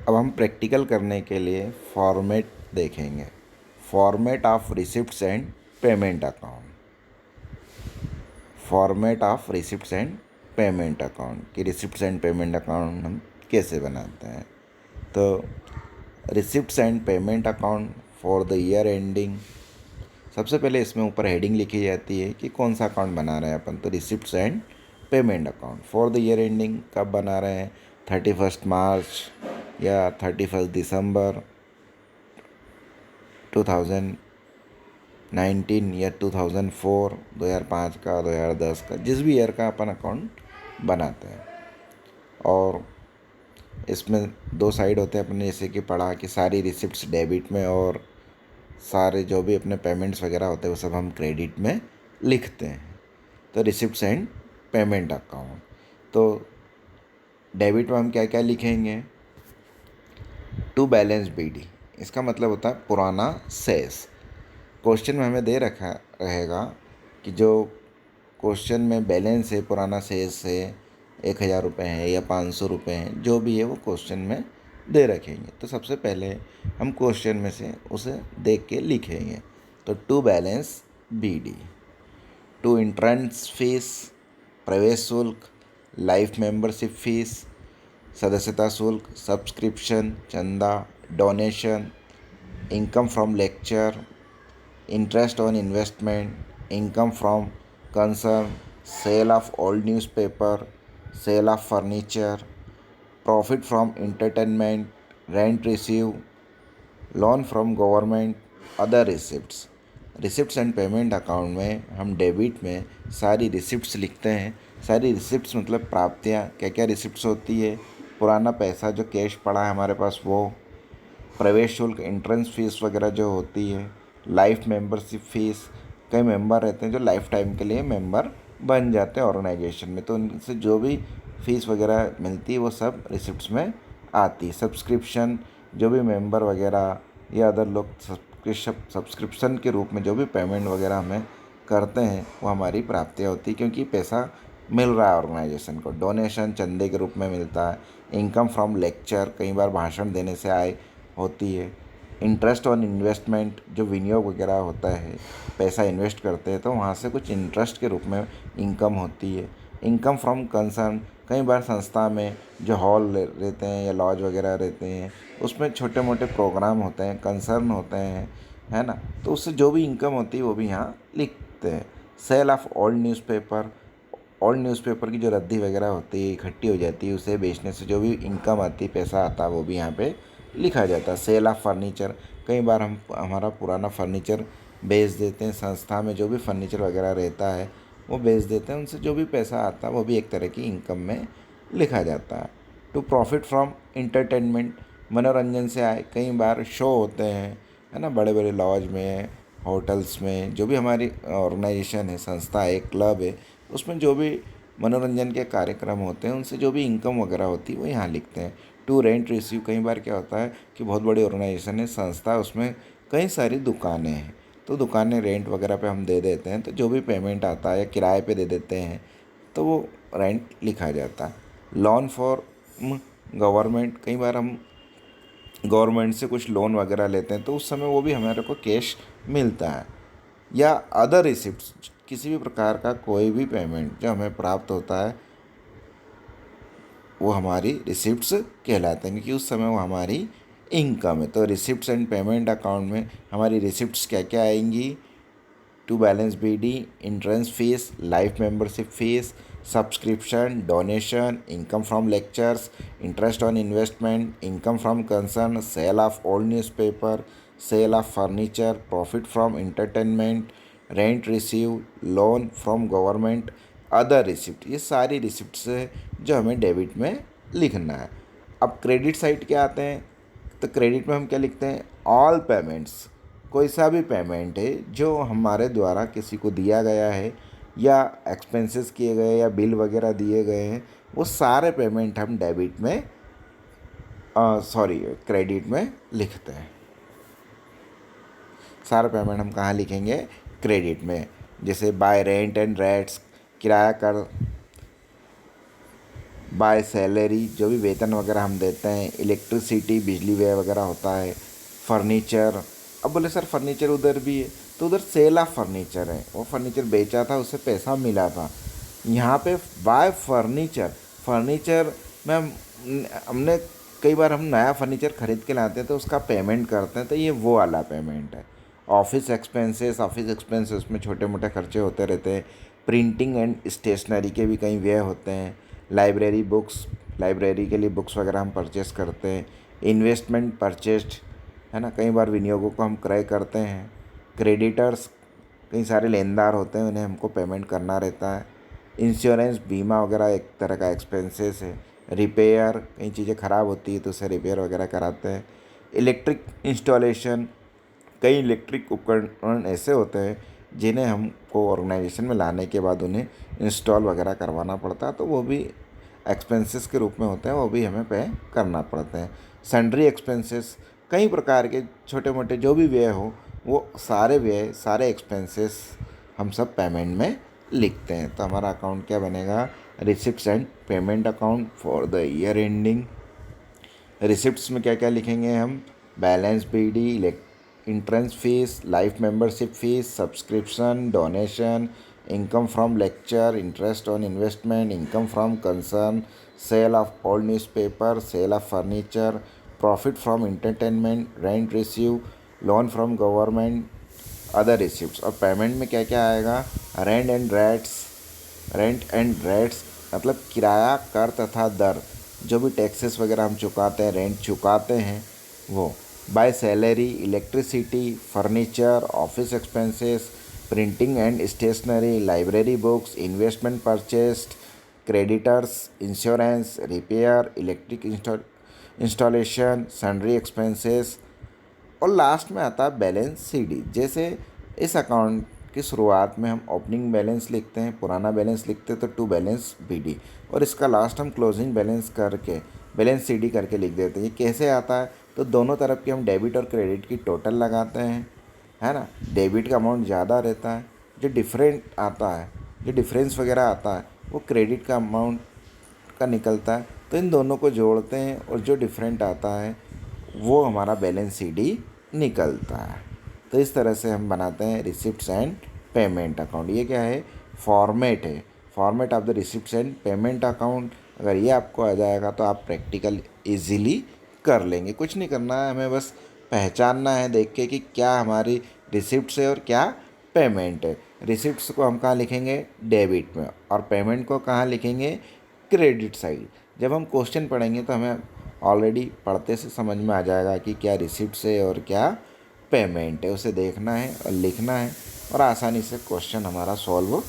अब हम प्रैक्टिकल करने के लिए फॉर्मेट देखेंगे। Format of receipts and payment account. Format of receipts and payment account कि रिसिप्ट्स एंड पेमेंट अकाउंट हम कैसे बनाते हैं। तो receipts and payment account for the year ending, सबसे पहले इसमें ऊपर हेडिंग लिखी जाती है कि कौन सा अकाउंट बना रहे हैं अपन। तो receipts and payment account for the year ending कब बना रहे हैं, 31 मार्च या 31 दिसंबर 2019 या 2004, 2005 का, 2010 का, जिस भी ईयर का अपन अकाउंट बनाते हैं। और इसमें दो साइड होते हैं अपने, जैसे कि पढ़ा कि सारी रिसिप्ट्स डेबिट में और सारे जो भी अपने पेमेंट्स वगैरह होते हैं वो सब हम क्रेडिट में लिखते हैं। तो रिसिप्ट्स एंड पेमेंट अकाउंट, तो डेबिट में हम क्या क्या लिखेंगे, टू बैलेंस बीडी, इसका मतलब होता है पुराना शेष। क्वेश्चन में हमें दे रखा रहेगा कि जो क्वेश्चन में बैलेंस है, पुराना शेष है, 1,000 रुपये है या 500 रुपये हैं, जो भी है वो क्वेश्चन में दे रखेंगे। तो सबसे पहले हम क्वेश्चन में से उसे देख के लिखेंगे। तो to balance BD, to entrance fees, प्रवेश शुल्क, लाइफ मेंबरशिप फीस, सदस्यता शुल्क, सब्सक्रिप्शन, चंदा, donation, income from lecture, interest on investment, income from concern, sale of old newspaper, sale of furniture, profit from entertainment, rent received, loan from government, other receipts. Receipts and payment account में हम debit में सारी receipts लिखते हैं। सारी receipts मतलब प्राप्तियाँ, क्या क्या रिसिप्ट्स होती है, पुराना पैसा जो कैश पड़ा है हमारे पास वो, प्रवेश शुल्क, एंट्रेंस फीस वगैरह जो होती है, लाइफ मेंबरशिप फीस, कई मेंबर रहते हैं जो लाइफ टाइम के लिए मेंबर बन जाते हैं ऑर्गेनाइजेशन में, तो उनसे जो भी फीस वगैरह मिलती है वो सब रिसिप्ट्स में आती है। सब्सक्रिप्शन, जो भी मेंबर वगैरह या अदर लोग सब्सक्रिप्शन के रूप में जो भी पेमेंट वगैरह हमें करते हैं वो हमारी प्राप्तियाँ होती है, क्योंकि पैसा मिल रहा है ऑर्गेनाइजेशन को। डोनेशन चंदे के रूप में मिलता है। इनकम फ्रॉम लेक्चर, कई बार भाषण देने से आय होती है। इंटरेस्ट ऑन इन्वेस्टमेंट, जो विनियोग वगैरह होता है, पैसा इन्वेस्ट करते हैं तो वहाँ से कुछ इंटरेस्ट के रूप में इनकम होती है। इनकम फ्रॉम कंसर्न, कई बार संस्था में जो हॉल रहते हैं या लॉज वगैरह रहते हैं उसमें छोटे मोटे प्रोग्राम होते हैं, कंसर्न होते हैं, है ना, तो उससे जो भी इनकम होती है वो भी यहाँ लिखते हैं। Sale of old newspaper, old newspaper की जो रद्दी वगैरह होती है इकट्ठी हो जाती है, उसे बेचने से जो भी इनकम आती है, पैसा आता है, वो भी यहाँ पे लिखा जाता है। सेल ऑफ फर्नीचर, कई बार हम हमारा पुराना फर्नीचर बेच देते हैं, संस्था में जो भी फर्नीचर वगैरह रहता है वो बेच देते हैं, उनसे जो भी पैसा आता है वो भी एक तरह की इनकम में लिखा जाता है। टू प्रॉफिट फ्रॉम इंटरटेनमेंट, मनोरंजन से आए, कई बार शो होते हैं, है ना, बड़े बड़े लॉज में, होटल्स में, जो भी हमारी ऑर्गेनाइजेशन है, संस्था है, क्लब है, उसमें जो भी मनोरंजन के कार्यक्रम होते हैं उनसे जो भी इनकम वगैरह होती है वो यहाँ लिखते हैं। टू रेंट रिसीव, कई बार क्या होता है कि बहुत बड़ी ऑर्गेनाइजेशन है, संस्था, उसमें कई सारी दुकानें हैं, तो दुकानें रेंट वगैरह पे हम दे देते हैं, तो जो भी पेमेंट आता है या किराए पे दे देते हैं तो वो रेंट लिखा जाता है। लोन फॉर गवर्नमेंट, कई बार हम गवर्नमेंट से कुछ लोन वगैरह लेते हैं तो उस समय वो भी हमारे को कैश मिलता है। या अदर रिसिप्ट्स, किसी भी प्रकार का कोई भी पेमेंट जो हमें प्राप्त होता है वो हमारी रिसिप्ट्स कहलाते हैं, क्योंकि उस समय वो हमारी इनकम है। तो रिसिप्ट्स एंड पेमेंट अकाउंट में हमारी रिसिप्ट्स क्या क्या आएंगी, to balance BD, entrance fees, life membership fees, subscription, donation, income from lectures, interest on investment, income from concern, sale of old newspaper, sale of furniture, profit from entertainment, rent receive, loan from government, other receipt. ये सारी receipts है जो हमें debit में लिखना है। अब credit side क्या आते हैं, तो क्रेडिट में हम क्या लिखते हैं, ऑल पेमेंट्स, कोई सा भी पेमेंट है जो हमारे द्वारा किसी को दिया गया है या एक्सपेंसेस किए गए या बिल वगैरह दिए गए हैं, वो सारे पेमेंट हम डेबिट में क्रेडिट में लिखते हैं। सारे पेमेंट हम कहाँ लिखेंगे, क्रेडिट में। जैसे बाय रेंट एंड रेट्स, किराया कर, बाय सैलरी, जो भी वेतन वगैरह हम देते हैं, इलेक्ट्रिसिटी बिजली व्यय वगैरह होता है, फर्नीचर। अब बोले सर फर्नीचर उधर भी है, तो उधर सेल ऑफ फर्नीचर है, वो फर्नीचर बेचा था उससे पैसा मिला था। यहाँ पे बाय फर्नीचर, फर्नीचर में हमने कई बार हम नया फर्नीचर खरीद के लाते हैं तो उसका पेमेंट करते हैं, तो ये वो वाला पेमेंट है। ऑफिस एक्सपेंसेस में छोटे मोटे खर्चे होते रहते हैं। प्रिंटिंग एंड स्टेशनरी के भी कई व्यय होते हैं। लाइब्रेरी बुक्स, लाइब्रेरी के लिए बुक्स वगैरह हम परचेस करते हैं। इन्वेस्टमेंट परचेस्ड, है ना, कई बार विनियोगों को हम क्रय करते हैं। क्रेडिटर्स, कई सारे लेनदार होते हैं उन्हें हमको पेमेंट करना रहता है। इंश्योरेंस, बीमा वगैरह एक तरह का एक्सपेंसेस है। रिपेयर, कई चीज़ें ख़राब होती है तो उसे रिपेयर वगैरह कराते हैं। इलेक्ट्रिक इंस्टॉलेशन, कई इलेक्ट्रिक उपकरण ऐसे होते हैं जिन्हें हमको ऑर्गेनाइजेशन में लाने के बाद उन्हें इंस्टॉल वगैरह करवाना पड़ता है, तो वो भी एक्सपेंसेस के रूप में होते हैं, वो भी हमें पे करना पड़ते हैं। सन्ड्री एक्सपेंसेस, कई प्रकार के छोटे मोटे जो भी व्यय हो, वो सारे व्यय, सारे एक्सपेंसेस हम सब पेमेंट में लिखते हैं। तो हमारा अकाउंट क्या बनेगा? Receipts and payment account for the year ending. Receipts में क्या क्या लिखेंगे हम? Balance BD, entrance fees, life membership fees, subscription, donation, income from lecture, interest on investment, income from concern, sale of old newspaper, sale of furniture, profit from entertainment, rent receive, loan from government, other receipts. और payment में क्या क्या आएगा? Rent and rates मतलब किराया, कर तथा दर, जो भी टैक्सेस वगैरह हम चुकाते हैं, रेंट चुकाते हैं वो। By salary, electricity, furniture, office expenses, printing and stationery, library books, investment purchased, creditors, insurance, repair, electric installation, sundry expenses. और लास्ट में आता है बैलेंस CD। जैसे इस अकाउंट की शुरुआत में हम ओपनिंग बैलेंस लिखते हैं, पुराना बैलेंस लिखते हैं तो टू बैलेंस BD, और इसका लास्ट हम क्लोजिंग बैलेंस करके बैलेंस CD करके लिख देते हैं। ये कैसे आता है? तो दोनों तरफ की हम डेबिट और क्रेडिट की टोटल लगाते हैं, है ना। डेबिट का अमाउंट ज़्यादा रहता है, जो डिफरेंट आता है, जो डिफरेंस वगैरह आता है वो क्रेडिट का अमाउंट का निकलता है। तो इन दोनों को जोड़ते हैं और जो डिफरेंट आता है वो हमारा बैलेंस CD निकलता है। तो इस तरह से हम बनाते हैं रिसिप्ट्स एंड पेमेंट अकाउंट। ये क्या है? फॉर्मेट है, format of the receipts and payment account. अगर ये आपको आ जाएगा तो आप प्रैक्टिकल इजीली कर लेंगे। कुछ नहीं करना है, हमें बस पहचानना है देख के कि क्या हमारी रिसिप्ट्स है और क्या पेमेंट है। रिसिप्ट्स को हम कहाँ लिखेंगे? डेबिट में, और पेमेंट को कहाँ लिखेंगे? Credit side. जब हम क्वेश्चन पढ़ेंगे तो हमें ऑलरेडी पढ़ते से समझ में आ जाएगा कि क्या रिसिप्ट्स है और क्या पेमेंट है। उसे देखना है और लिखना है और आसानी से क्वेश्चन हमारा सॉल्व